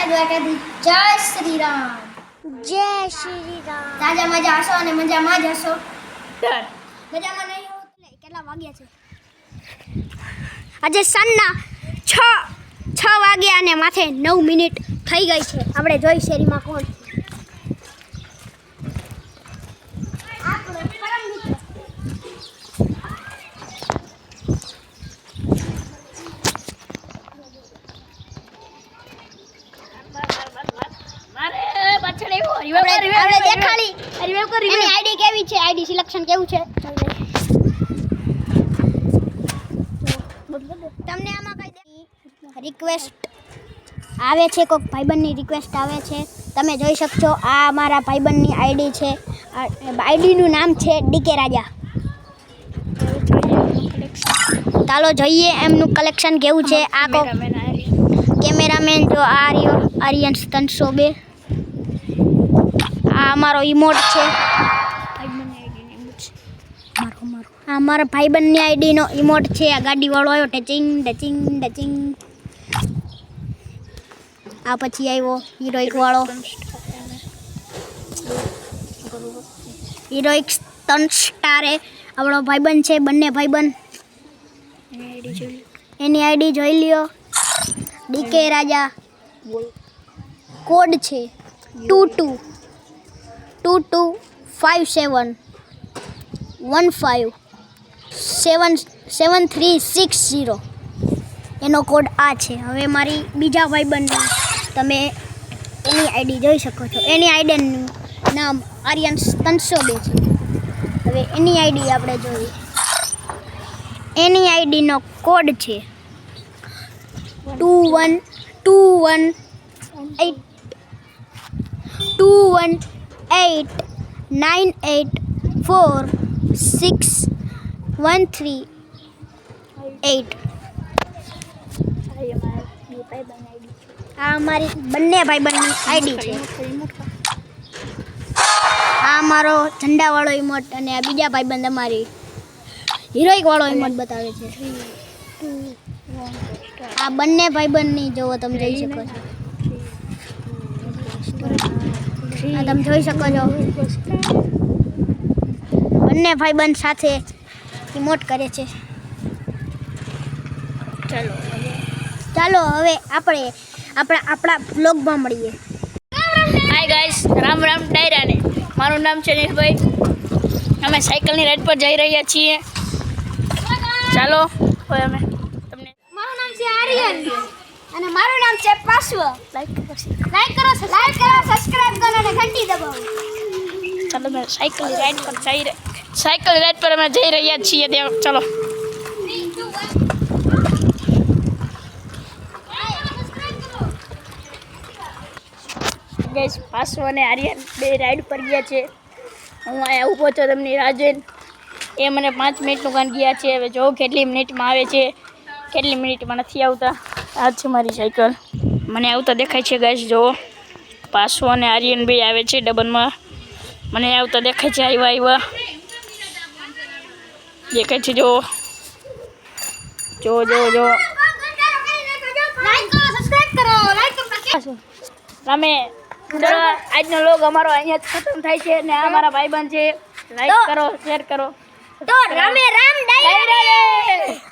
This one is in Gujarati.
દ્વારકાધીશ જય શ્રી રામ તાજા મજા હશો અને મજામાં જ હશો મજામાં નહીં હો કેટલા વાગ્યા છે આજે સાંજના 6 વાગ્યા અને માથે 9 મિનિટ થઈ ગઈ છે આપણે જોઈ શેરીમાં કોણ આપણો પરમ મિત્ર આપણે દેખાડી એની આઈડી કેવી છે આઈડી સિલેક્શન કેવું છે તમને આમાં કઈ રિક્વેસ્ટ આવે છે કોઈક ભાઈબંધની રિક્વેસ્ટ આવે છે તમે જોઈ શકશો આ અમારા ભાઈબંધની આઈડી છે આઈડીનું નામ છે ડીકે રાજા ચાલો જોઈએ એમનું કલેક્શન કેવું છે આ કોક કેમેરામેન જો આ રહ્યો આર્યન 302 આ અમારો ઇમોટ છે આ અમારા ભાઈબંધની આઈડીનો ઇમોટ છે આ ગાડીવાળો આવ્યો ટચિંગ ટચિંગ ટચિંગ આ પછી આવ્યો હિરોઇક વાળો હિરોઇક સ્ટન્ટ સ્ટારે આપણો ભાઈબંધ છે બંને ભાઈબંધ એની આઈડી જોઈ લ્યો ડીકે રાજા કોડ છે 222257157360 એનો કોડ આ છે હવે મારી બીજા ભાઈબંધ તમે એની આઈડી જોઈ શકો છો એની આઈડીનું નામ આર્યન 302 છે હવે એની આઈડી આપણે જોઈએ એની આઈડીનો કોડ છે 2128984613 આ અમારી બંને ભાઈબંધની આઈડી છે આ અમારો ઝંડાવાળો ઇમોટ અને આ બીજા ભાઈબંધ અમારી હિરોઇક વાળો ઇમોટ બતાવે છે આ બંને ભાઈબંધની જોવો તમે જોઈ શકો છો આ તમે જોઈ શકો છો બંને ભાઈબંધ સાથે ઇમોટ કરે છે ચાલો હવે આપણે આપણા બ્લોગમાં મળીએ હાય ગાઈસ રામ રામ ડાયરાને મારું નામ છે નીલભાઈ અમે સાયકલની રાઈડ પર જઈ રહ્યા છીએ ચાલો હવે અમે તમને મારું નામ છે આર્યન અને મારું નામ છે પાશ્વ લાઈક કરો સબસ્ક્રાઇબ કરો અને ઘંટી દબાવો ચાલો અમે સાયકલની રાઈડ પર અમે જઈ રહ્યા છીએ ચાલો ગાઈસ પાશ્વ અને આર્યન બે રાઈડ પર ગયા છે હું અહીંયા ઊભો છો તમને રાહ જોઈને એ મને 5 મિનિટનું કાન ગયા છે હવે જો કેટલી મિનિટમાં આવે છે કેટલી મિનિટમાં નથી આવતા આ છે મારી સાયકલ મને આવતા દેખાય છે ગાઈસ જો પાશ્વ અને આર્યન બે આવે છે ડબલમાં મને આવતા દેખાય છે આવ્યા દેખાય છે જો લાઈક કરો સબસ્ક્રાઇબ કરો તમે આજનો લોગ અમારો અહીંયા જ ખતમ થાય છે અને આ અમારા ભાઈબંધ છે લાઈક કરો શેર કરો તો રામે રામ ડાયરા